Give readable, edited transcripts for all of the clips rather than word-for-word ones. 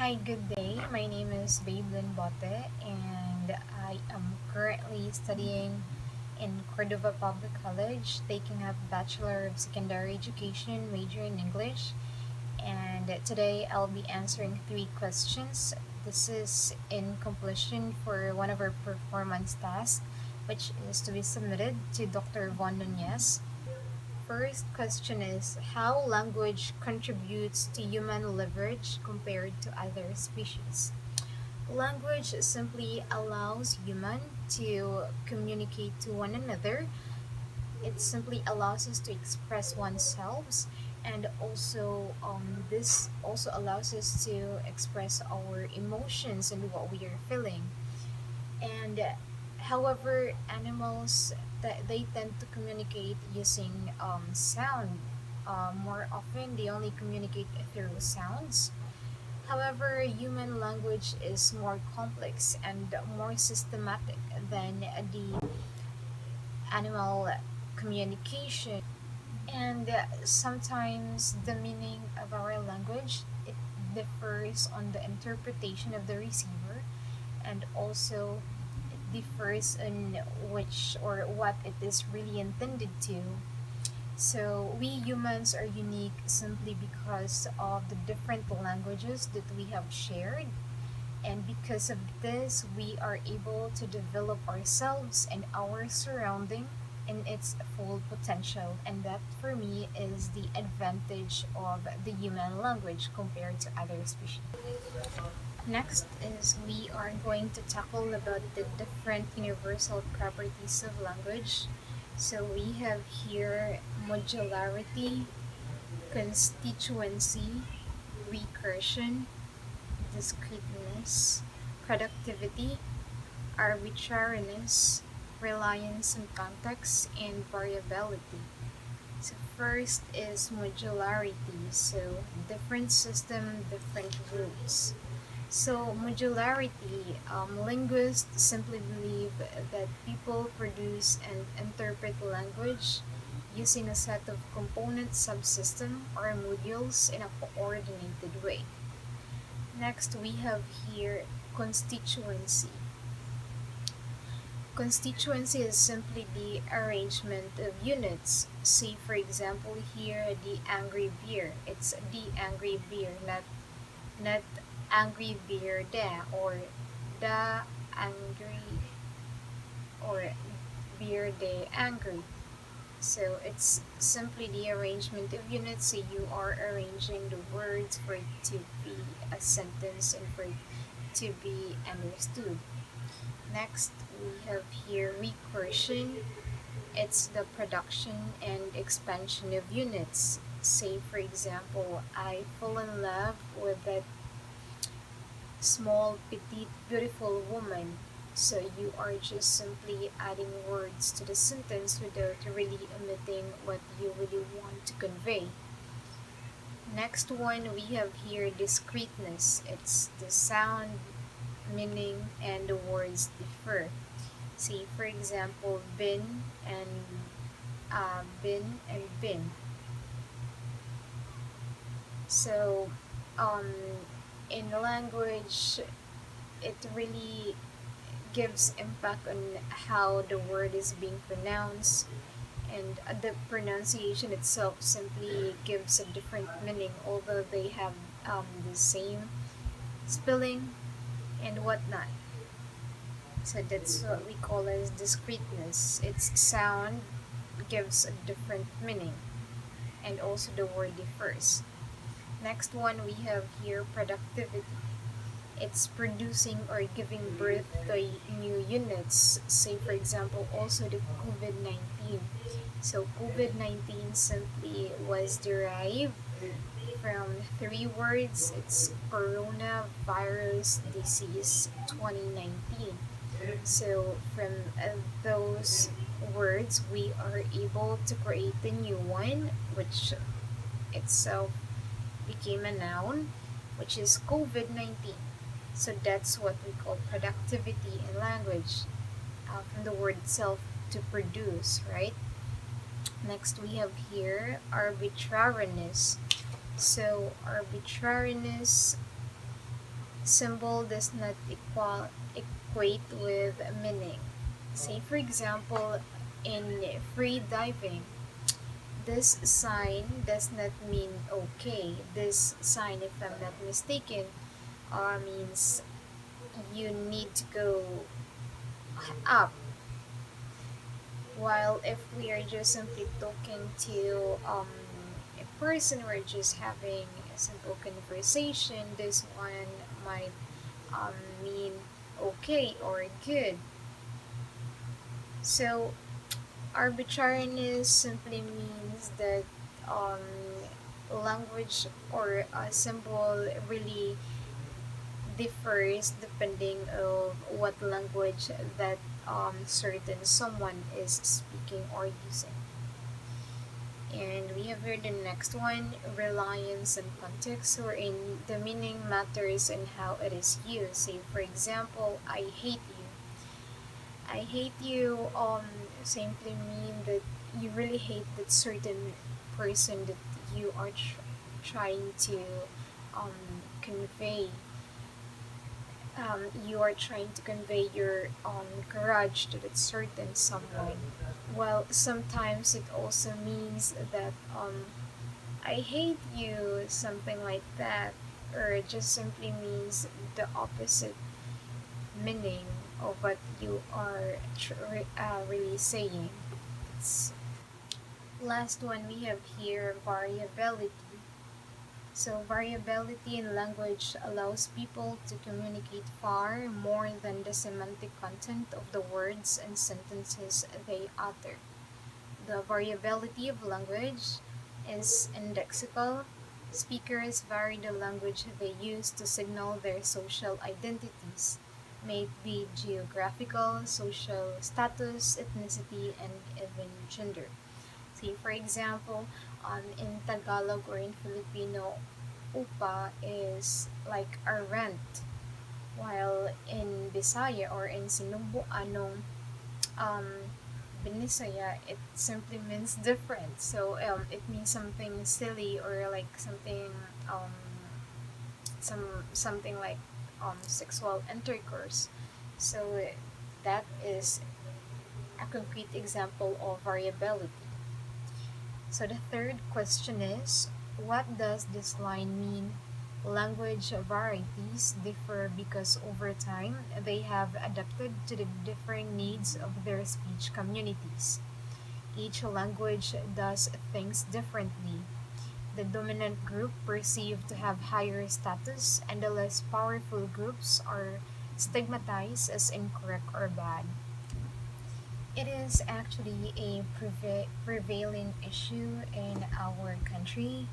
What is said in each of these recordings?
Hi, good day. My name is Babelin Bote, and I am currently studying in Cordova Public College, taking up Bachelor of Secondary Education, major in English. And today I'll be answering three questions. This is in completion for one of our performance tasks, which is to be submitted to Dr. Von Nunez. First question is how language contributes to human leverage compared to other species. Language simply allows human to communicate to one another. It simply allows us to express oneself, and also this also allows us to express our emotions and what we are feeling. And however, animals that they tend to communicate using sound. More often, they only communicate through sounds. However, human language is more complex and more systematic than the animal communication. And sometimes the meaning of our language it differs on the interpretation of the receiver, and also it differs in which or what it is really intended to. So we humans are unique simply because of the different languages that we have shared, and because of this we are able to develop ourselves and our surrounding in its full potential, and that for me is the advantage of the human language compared to other species. Next is we are going to tackle about the different universal properties of language. So we have here modularity, constituency, recursion, discreteness, productivity, arbitrariness, reliance on context, and variability. So first is modularity. So different system, different rules. So modularity, linguists simply believe that people produce and interpret language using a set of component subsystem or modules in a coordinated way. Next, we have here constituency. Constituency is simply the arrangement of units. Say, for example, here the angry beer. It's the angry beer, not angry beer da or the angry or beer de angry. So it's simply the arrangement of units. So you are arranging the words for it to be a sentence and for it to be understood. Next, we have here recursion. It's the production and expansion of units. Say, for example, I fall in love with that small, petite, beautiful woman. So you are just simply adding words to the sentence without really omitting what you really want to convey. Next one we have here discreteness. It's the sound, meaning, and the words differ. See, for example, bin. So, um, in language, it really gives impact on how the word is being pronounced, and the pronunciation itself simply gives a different meaning, although they have the same spelling and whatnot. So that's what we call as discreteness. Its sound gives a different meaning, and also the word differs. Next one we have here productivity. It's producing or giving birth to new units. Say, for example, also the COVID 19. So, COVID 19 simply was derived from three words. It's coronavirus disease 2019. So, from those words, we are able to create a new one, which itself became a noun, which is COVID 19. So that's what we call productivity in language, from the word itself to produce, right? Next, we have here arbitrariness. So, arbitrariness Symbol does not equate with meaning. Say, for example, in free diving, this sign does not mean okay. This sign, if I'm not mistaken, means you need to go up. While if we are just simply talking to a person, we're just having a simple conversation, this one might mean okay or good. So arbitrariness simply means that um, language or a symbol really differs depending of what language that certain someone is speaking or using. And we have here the next one, reliance and context, wherein the meaning matters and how it is used. Say, for example, I hate you. I hate you simply mean that you really hate that certain person that you are trying to convey. You are trying to convey your grudge to that certain someone. Well, sometimes it also means that I hate you, something like that, or it just simply means the opposite meaning of what you are really saying. It's last one we have here, variability. So variability in language allows people to communicate far more than the semantic content of the words and sentences they utter. The variability of language is indexical. Speakers vary the language they use to signal their social identities, may it be geographical, social status, ethnicity, and even gender. See, for example, in Tagalog or in Filipino, upa is like a rent, while in Bisaya or in Sinubuanong, um, Binisaya, it simply means different. So it means something silly or like something um, something like sexual intercourse. So that is a concrete example of variability. So the third question is, what does this line mean? Language varieties differ because over time they have adapted to the differing needs of their speech communities. Each language does things differently. The dominant group perceived to have higher status, and the less powerful groups are stigmatized as incorrect or bad. It is actually a prevailing issue in our country.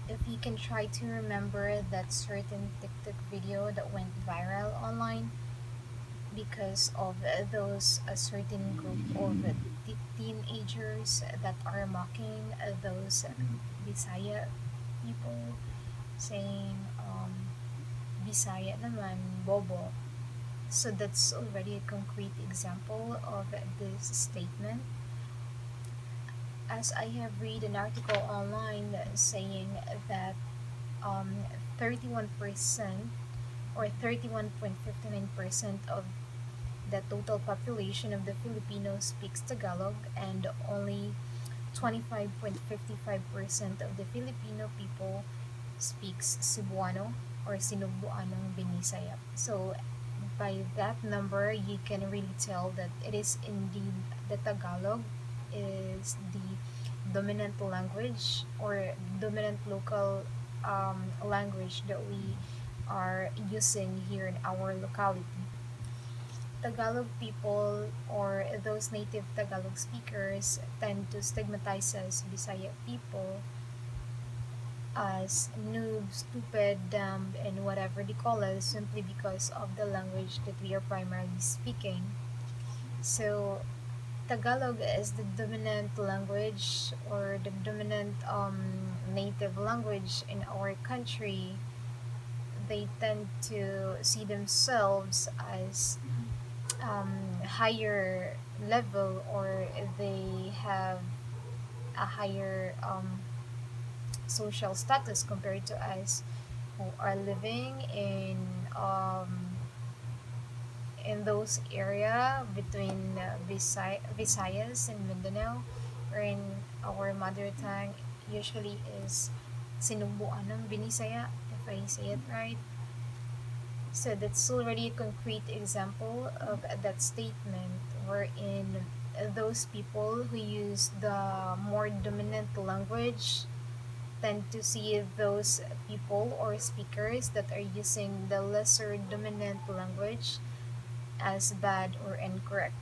If you can try to remember that certain TikTok video that went viral online because of those a certain group of teenagers that are mocking those Bisaya people, saying Bisaya naman, bobo. So that's already a concrete example of this statement. As I have read an article online saying that um, 31% or 31.59% of the total population of the Filipinos speaks Tagalog, and only 25.55% of the Filipino people speaks Cebuano or Sinugbuanong Binisaya. So by that number, you can really tell that it is indeed the Tagalog is the dominant language or dominant local language that we are using here in our locality. Tagalog people or those native Tagalog speakers tend to stigmatize us Bisaya people as noob, stupid, dumb, and whatever they call us simply because of the language that we are primarily speaking. So, Tagalog is the dominant language or the dominant native language in our country. They tend to see themselves as higher level, or they have a higher social status compared to us who are living in those area between Visayas and Mindanao, wherein our mother tongue usually is Sinubuan ng Binisaya, if I say it right. So that's already a concrete example of that statement, wherein those people who use the more dominant language tend to see those people or speakers that are using the lesser dominant language as bad or incorrect.